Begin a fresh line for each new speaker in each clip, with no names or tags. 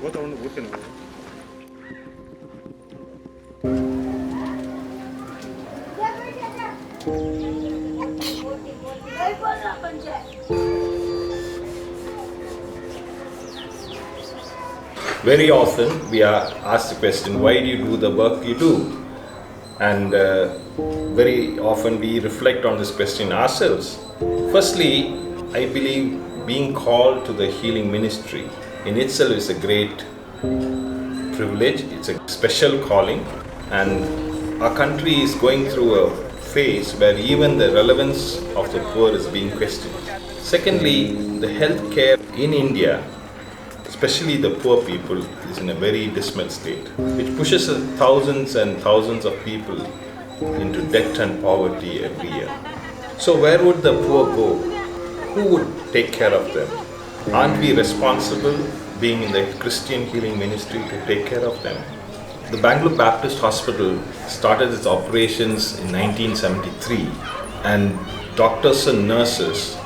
Very often we are asked the question, why do you do the work you do? And very often we reflect on this question ourselves. Firstly, I believe being called to the healing ministry in itself is a great privilege. It's a special calling, and our country is going through a phase where even the relevance of the poor is being questioned. Secondly, the healthcare in India, especially the poor people, is in a very dismal state, which pushes thousands and thousands of people into debt and poverty every year. So where would the poor go? Who would take care of them? Aren't we responsible, being in the Christian healing ministry, to take care of them? The Bangalore Baptist Hospital started its operations in 1973, and doctors and nurses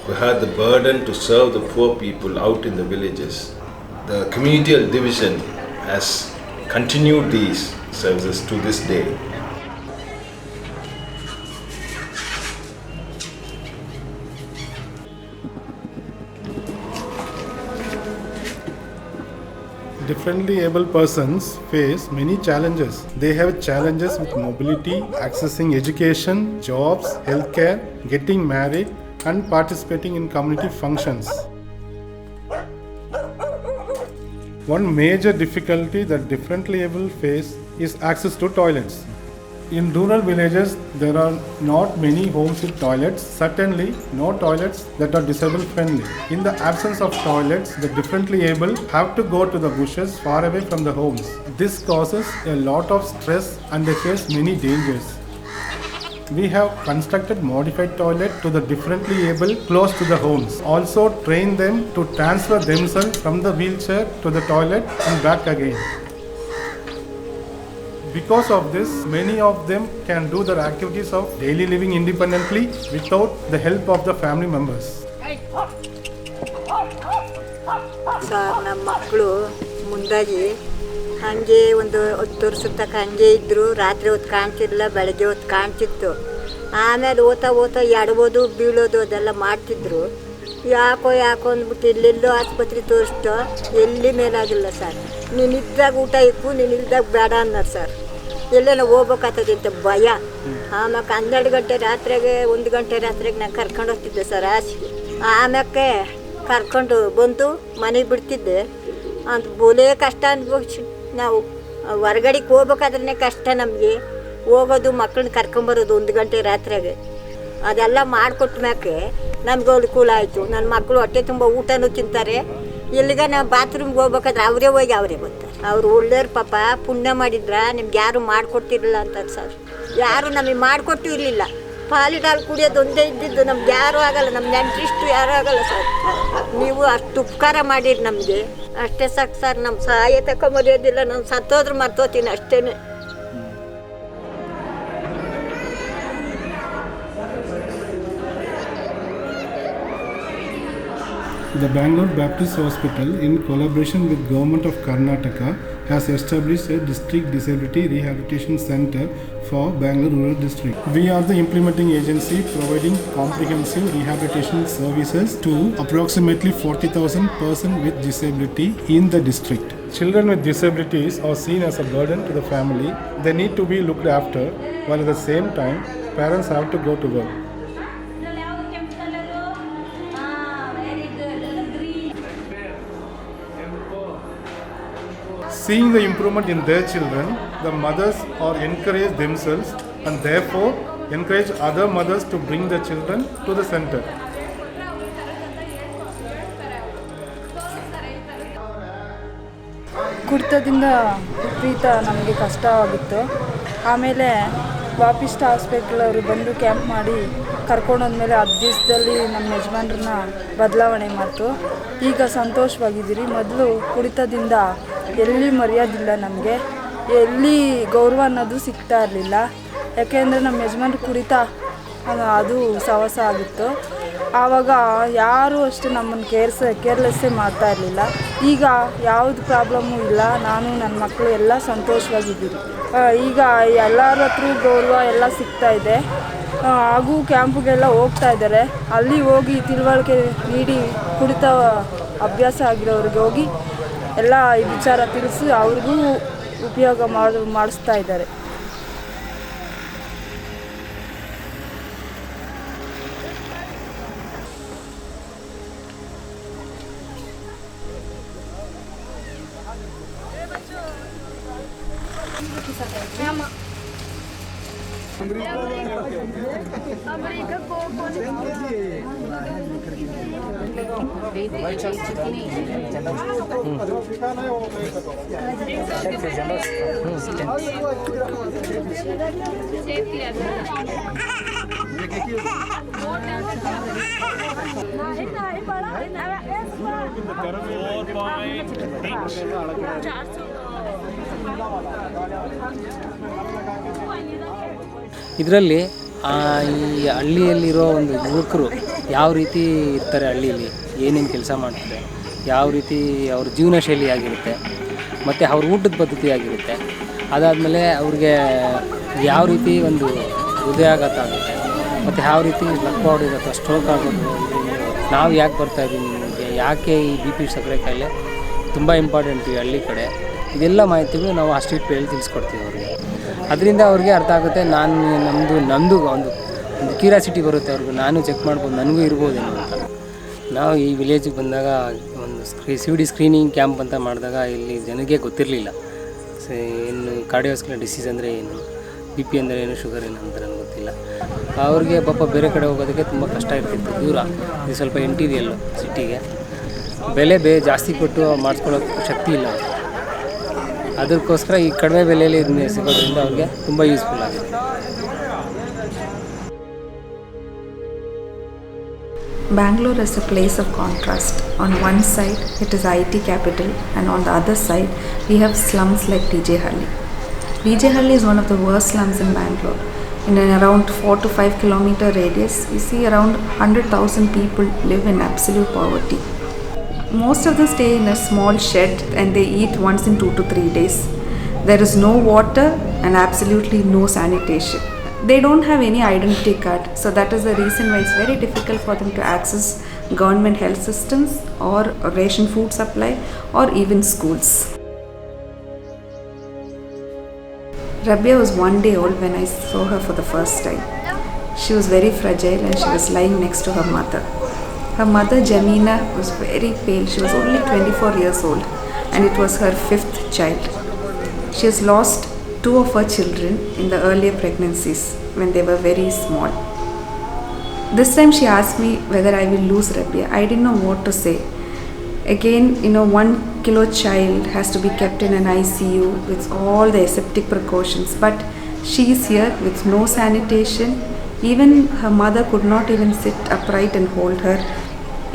who had the burden to serve the poor people out in the villages. The community division has continued these services to this day.
Differently able persons face many challenges. They have challenges with mobility, accessing education, jobs, healthcare, getting married, and participating in community functions. One major difficulty that differently able face is access to toilets. In rural villages, there are not many homes with toilets, certainly no toilets that are disabled friendly. In the absence of toilets, the differently able have to go to the bushes far away from the homes. This causes a lot of stress and they face many dangers. We have constructed modified toilet to the differently able close to the homes. Also train them to transfer themselves from the wheelchair to the toilet and back again. Because of this, many of them can do their activities of daily living independently without the help of the family members.
ನಮ್ಮ ಮಕ್ಕಳು ಮುಂದಾಗಿ ಹಾಗೆ ಒಂದು 10 ವರ್ಷದ ತನಕ ಹಾಗೆ ಇದ್ದರು. ರಾತ್ರಿ ಹೊತ್ತು ಕಾಣ್ತಿರಲಿಲ್ಲ, ಬೆಳಗ್ಗೆ ಹೊತ್ತು ಕಾಣ್ತಿತ್ತು. ಆಮೇಲೆ ಓದ್ತಾ ಎಡಬೋದು ಬೀಳೋದು ಅದೆಲ್ಲ ಮಾಡ್ತಿದ್ರು. ಯಾಕೋ ಅಂದ್ಬಿಟ್ಟು ಎಲ್ಲೆಲ್ಲೋ ಆಸ್ಪತ್ರೆ ತೋರಿಸ್ತು, ಎಲ್ಲಿ ಮೇಲಾಗಿಲ್ಲ ಸರ್. ನೀನು ಇದ್ದಾಗ ಊಟ ಇಕ್ಕು, ನೀನು ಇಲ್ದಾಗ ಬೇಡ ಅನ್ನೋರು ಸರ್. ಎಲ್ಲೆಲ್ಲ ಹೋಗ್ಬೇಕಾಗ್ತದೆ ಅಂತ ಭಯ. ಆಮೇಲೆ 12 ಗಂಟೆ ರಾತ್ರಿಗೆ 1 ಗಂಟೆ ರಾತ್ರಿಗೆ ನಾನು ಕರ್ಕೊಂಡು ಹೋಗ್ತಿದ್ದೆ ಸರ್ ಹಾಸಿಗೆ. ಆಮೇಲೆ ಕರ್ಕೊಂಡು ಬಂದು ಮನೆಗೆ ಬಿಡ್ತಿದ್ದೆ. ಅಂತ ಬೋಲೇ ಕಷ್ಟ ಅನ್ಭವಿಸಿ ನಾವು ಹೊರಗಡೆಗೆ ಹೋಗ್ಬೇಕಾದ್ರೆ ಕಷ್ಟ ನಮಗೆ. ಹೋಗೋದು ಮಕ್ಕಳನ್ನ ಕರ್ಕೊಂಬರೋದು 1 ಗಂಟೆ ರಾತ್ರಿಗೆ ಅದೆಲ್ಲ ಮಾಡಿಕೊಟ್ಟ ಮ್ಯಾಕೆ ನಮ್ಗೆ ಅನುಕೂಲ ಆಯಿತು. ನನ್ನ ಮಕ್ಕಳು ಹೊಟ್ಟೆ ತುಂಬ ಊಟನೂ ತಿಂತಾರೆ. ಎಲ್ಲಿಗ ನಾವು ಬಾತ್ರೂಮ್ಗೆ ಹೋಗ್ಬೇಕಾದ್ರೆ ಅವರೇ ಹೋಗಿ ಅವರೇ ಬರ್ತಾರೆ. ಅವ್ರು ಒಳ್ಳೆಯವ್ರು ಪಾಪ, ಪುಣ್ಯ ಮಾಡಿದ್ರ, ನಿಮ್ಗೆ ಯಾರು ಮಾಡಿಕೊಟ್ಟಿರಲಿಲ್ಲ ಅಂತ ಸರ್. ಯಾರು ನಮಗೆ ಮಾಡಿಕೊಟ್ಟು ಇರಲಿಲ್ಲ. ಪಾಲಿನ ಹಾಲು ಕುಡಿಯೋದು ಒಂದೇ ಇದ್ದಿದ್ದು. ನಮ್ಗೆ ಯಾರೂ ಆಗಲ್ಲ, ನಮ್ಮ ನೆಂಟ್ರಿಷ್ಟು ಯಾರೂ ಆಗಲ್ಲ ಸರ್. ನೀವು ಅಷ್ಟು ಉಪಕಾರ ಮಾಡಿರಿ ನಮಗೆ, ಅಷ್ಟೇ ಸಾಕು ಸರ್. ನಮ್ಮ ಸಹಾಯ ತಗೊಂಬರಿಯೋದಿಲ್ಲ, ನಾನು ಸತ್ತೋದ್ರೂ ಮರ್ತೋತೀನಿ ಅಷ್ಟೇ.
The Bangalore Baptist Hospital, in collaboration with Government of Karnataka, has established a district disability rehabilitation center for Bangalore rural district. We are the implementing agency providing comprehensive rehabilitation services to approximately 40,000 persons with disability in the district. Children with disabilities are seen as a burden to the family. They need to be looked after, while at the same time, parents have to go to work. Seeing the improvement in their children, the mothers are encouraged themselves and therefore encourage other mothers to bring their children to the center.
ಕುಡಿತದಿಂದ ವಿಪರೀತ ನಮಗೆ ಕಷ್ಟವಾಗಿತ್ತು. ಆಮೇಲೆ ಬಾಪಿಸ್ಟ್ hospital ಅವರು ಬಂದು camp ಮಾಡಿ ಕರ್ಕೊಂಡೋದ್ಮೇಲೆ 10 ದಿವಸದಲ್ಲಿ ನಮ್ಮ ಯಜಮಾನ್ರನ್ನ ಬದಲಾವಣೆ ಮಾಡ್ತು. ಈಗ ಸಂತೋಷವಾಗಿದ್ದೀರಿ. ಮೊದಲು ಕುಡಿತದಿಂದ ಎಲ್ಲಿ ಮರ್ಯಾದಿಲ್ಲ, ನಮಗೆ ಎಲ್ಲಿ ಗೌರವ ಅನ್ನೋದು ಸಿಗ್ತಾ ಇರಲಿಲ್ಲ. ಯಾಕೆಂದರೆ ನಮ್ಮ ಯಜಮಾನ್ರು ಕುಡಿತ ಅದು ಸಹವಾಸ ಆಗಿತ್ತು. ಆವಾಗ ಯಾರೂ ಅಷ್ಟು ನಮ್ಮನ್ನು ಕೇರ್ಲೆಸ್ಸೇ ಮಾಡ್ತಾ ಇರಲಿಲ್ಲ. ಈಗ ಯಾವುದು ಪ್ರಾಬ್ಲಮ್ಮು ಇಲ್ಲ. ನಾನು ನನ್ನ ಮಕ್ಕಳು ಎಲ್ಲ ಸಂತೋಷವಾಗಿದ್ದೀರಿ. ಈಗ ಎಲ್ಲರ ಹತ್ರ ಗೌರವ ಎಲ್ಲ ಸಿಗ್ತಾ ಇದೆ. ಹಾಗೂ ಕ್ಯಾಂಪ್ಗೆಲ್ಲ ಹೋಗ್ತಾ ಇದ್ದಾರೆ. ಅಲ್ಲಿ ಹೋಗಿ ತಿಳುವಳಿಕೆ ನೀಡಿ ಕುಡಿತ ಅಭ್ಯಾಸ ಆಗಿರೋರಿಗೆ ಹೋಗಿ ಎಲ್ಲ ಈ ವಿಚಾರ ತಿಳಿಸಿ ಅವ್ರಿಗೂ ಉಪಯೋಗ ಮಾಡಿಸ್ತಾ ಇದ್ದಾರೆ.
ಇದರಲ್ಲಿ ಈ ಹಳ್ಳಿಯಲ್ಲಿರೋ ಒಂದು ಯುವಕರು ಯಾವ ರೀತಿ ಇರ್ತಾರೆ, ಹಳ್ಳಿಯಲ್ಲಿ ಏನೇನು ಕೆಲಸ ಮಾಡ್ತಾರೆ, ಯಾವ ರೀತಿ ಅವ್ರ ಜೀವನ ಶೈಲಿ ಆಗಿರುತ್ತೆ, ಮತ್ತು ಅವ್ರ ಊಟದ ಪದ್ಧತಿ ಆಗಿರುತ್ತೆ. ಅದಾದಮೇಲೆ ಅವ್ರಿಗೆ ಯಾವ ರೀತಿ ಒಂದು ಹೃದಯಾಘಾತ ಆಗುತ್ತೆ, ಮತ್ತು ಯಾವ ರೀತಿ ಲಕ್ ಹೊಡಿರುತ್ತೆ, ಸ್ಟ್ರೋಕ್ ಆಗೋದು, ನಾವು ಯಾಕೆ ಬರ್ತಾಯಿದ್ದೀವಿ, ನಿಮಗೆ ಯಾಕೆ ಈ BP ಸಕ್ಕರೆ ಕಾಯಿಲೆ ತುಂಬ ಇಂಪಾರ್ಟೆಂಟ್ ಈ ಹಳ್ಳಿ ಕಡೆ, ಇದೆಲ್ಲ ಮಾಹಿತಿಗಳು ನಾವು ಆ ಸ್ಟ್ರೀಟ್ ಪೇಯಲ್ಲಿ ತಿಳಿಸ್ಕೊಡ್ತೀವಿ ಅವ್ರಿಗೆ. ಅದರಿಂದ ಅವ್ರಿಗೆ ಅರ್ಥ ಆಗುತ್ತೆ. ನಮ್ಮದು ಒಂದು ಕ್ಯೂರಿಯಾಸಿಟಿ ಬರುತ್ತೆ ಅವ್ರಿಗೆ, ನಾನು ಚೆಕ್ ಮಾಡ್ಬೋದು, ನನಗೂ ಇರ್ಬೋದೇನೋ ಅಂತ. ನಾವು ಈ ವಿಲೇಜಿಗೆ ಬಂದಾಗ ಒಂದು CVD ಸ್ಕ್ರೀನಿಂಗ್ ಕ್ಯಾಂಪ್ ಅಂತ ಮಾಡಿದಾಗ ಇಲ್ಲಿ ಜನಕ್ಕೆ ಗೊತ್ತಿರಲಿಲ್ಲ ಏನು ಕಾರ್ಡಿಯೋವಾಸ್ಕ್ಯುಲರ್ ಡಿಸೀಸ್ ಅಂದರೆ ಏನು, BP ಅಂದರೆ ಏನು, ಶುಗರ್ ಏನು ಅಂತ ನನಗೆ ಗೊತ್ತಿಲ್ಲ. ಅವ್ರಿಗೆ ಪಾಪ ಬೇರೆ ಕಡೆ ಹೋಗೋದಕ್ಕೆ ತುಂಬ ಕಷ್ಟ ಇರ್ತಿತ್ತು, ದೂರ. ಇದು ಸ್ವಲ್ಪ ಇಂಟೀರಿಯಲ್ಲು ಸಿಟಿಗೆ, ಬೆಲೆ ಜಾಸ್ತಿ ಕೊಟ್ಟು ಮಾಡಿಸ್ಕೊಳ್ಳೋಕ್ಕೆ ಶಕ್ತಿ ಇಲ್ಲ ಅವ್ರಿಗೆ. ಅದಕ್ಕೋಸ್ಕರ ಈ ಕಡಿಮೆ ಬೆಲೆಯಲ್ಲಿ ಇದನ್ನ ಸಿಗೋದ್ರಿಂದ ಅವ್ರಿಗೆ ತುಂಬ ಯೂಸ್ಫುಲ್ ಆಗಿದೆ.
Bangalore is a place of contrast. On one side, it is IT capital, and on the other side, we have slums like DJ Halli. DJ Halli is one of the worst slums in Bangalore. In an around 4 to 5 kilometer radius, we see around 100,000 people live in absolute poverty. Most of them stay in a small shed and they eat once in 2 to 3 days. There is no water and absolutely no sanitation. They don't have any identity card, so that is the reason why it's very difficult for them to access government health systems or ration food supply or even schools. Rabia was 1 day old when I saw her for the first time. She was very fragile and she was lying next to her mother. Her mother Jamina was very pale. She was only 24 years old and it was her 5th child. She has lost 2 of her children in the earlier pregnancies when they were very small. This time she asked me whether I will lose Rabia. I didn't know what to say. Again, 1 kilo child has to be kept in an ICU with all the aseptic precautions, but she is here with no sanitation. Even her mother could not even sit upright and hold her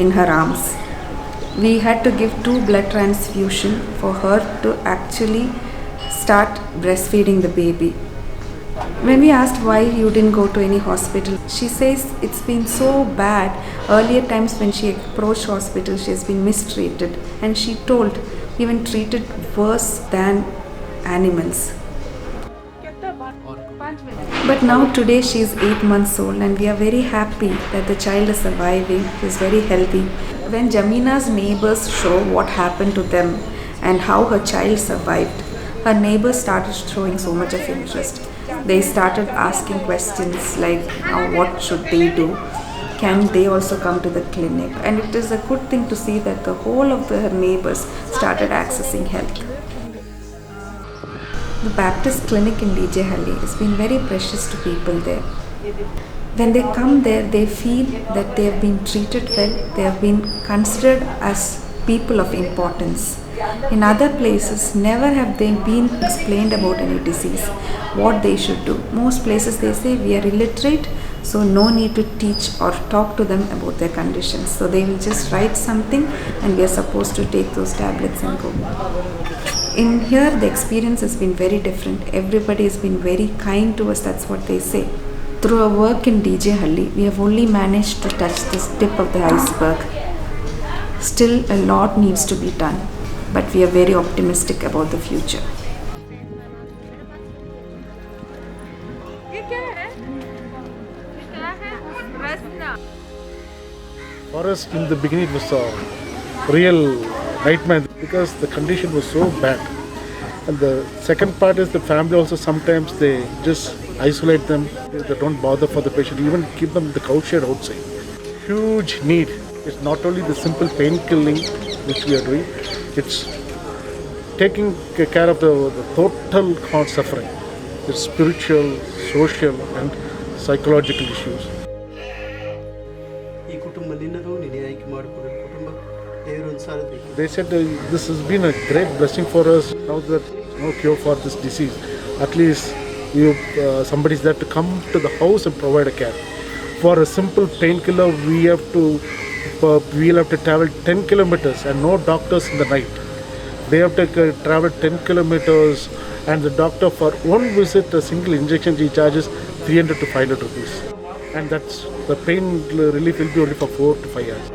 in her arms. We had to give 2 blood transfusion for her to actually start breastfeeding the baby. When we asked why you didn't go to any hospital, she says it's been so bad. Earlier times when she approached hospital, she has been mistreated, and she told even treated worse than animals. But now today she is 8 months old and we are very happy that the child is surviving, is very healthy. When Jamina's neighbors show what happened to them and how her child survived, her neighbors started showing so much of interest. They started asking questions like what should they do? Can they also come to the clinic? And it is a good thing to see that the whole of her neighbors started accessing health. The Baptist clinic in DJ Halli has been very precious to people there. When they come there, they feel that they have been treated well, they have been considered as people of importance. In other places, never have they been explained about any disease, what they should do. Most places they say we are illiterate, so no need to teach or talk to them about their conditions. So they will just write something and we are supposed to take those tablets and go. In here, the experience has been very different. Everybody has been very kind to us, that's what they say. Through our work in DJ Halli, we have only managed to touch the tip of the iceberg. Still, a lot needs to be done, but we are very optimistic about the future.
For us, in the beginning, it was a real nightmare because the condition was so bad. And the second part is the family also sometimes they just isolate them. They don't bother for the patient, even keep them in the couch shed outside. Huge need. It's not only the simple pain killing which we are doing, it's taking care of the total suffering. It's spiritual, social and psychological issues. They said this has been a great blessing for us. Now that there's no cure for this disease, at least somebody's there to come to the house and provide a care. For a simple painkiller, we'll have to travel 10 kilometers and no doctors in the night. They have to travel 10 kilometers and the doctor for one visit, a single injection, he charges 300 to 500 rupees. And that's the pain relief will be only for 4 to 5 hours.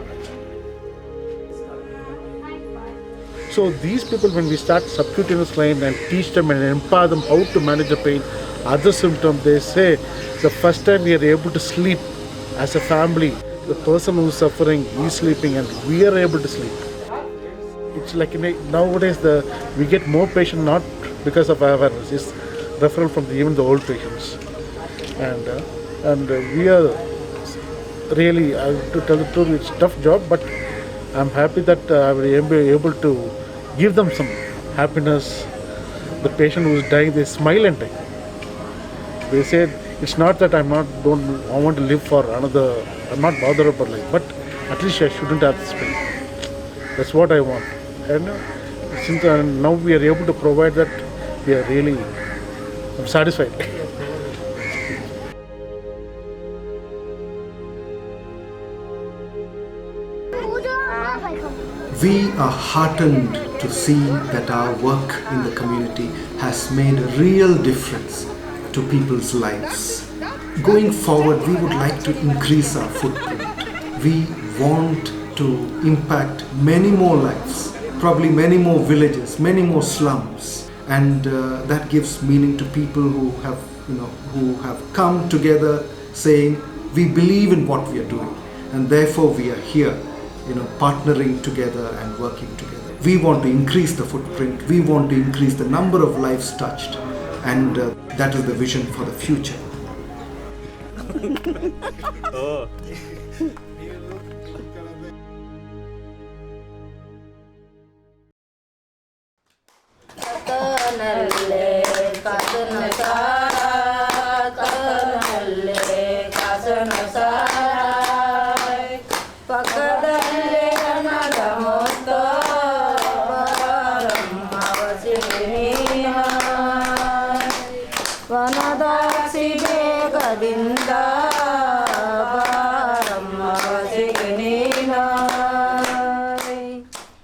So these people, when we start subcutaneous line and teach them and empower them how to manage the pain, other symptoms, they say the first time we are able to sleep as a family, the person who is suffering is sleeping and we are able to sleep. It's like nowadays we get more patients not because of awareness, it's referral from even the old patients. And we are really, to tell the truth, it's a tough job, but I'm happy that I will be able to give them some happiness. The patient who is dying, they smile and die. They said, it's not that I want to live for another, I'm not bothered about life, but at least I shouldn't have this pain. That's what I want. And since now we are able to provide that, we are really satisfied.
We are heartened to see that our work in the community has made a real difference to people's lives. Going forward, we would like to increase our footprint. We want to impact many more lives, probably many more villages, many more slums, and that gives meaning to people who have come together saying, we believe in what we are doing, and therefore we are here, partnering together and working together. We want to increase the footprint, we want to increase the number of lives touched, and that is the vision for the future.
ವನದಾಸಿ ಬೇಗದಿಂದ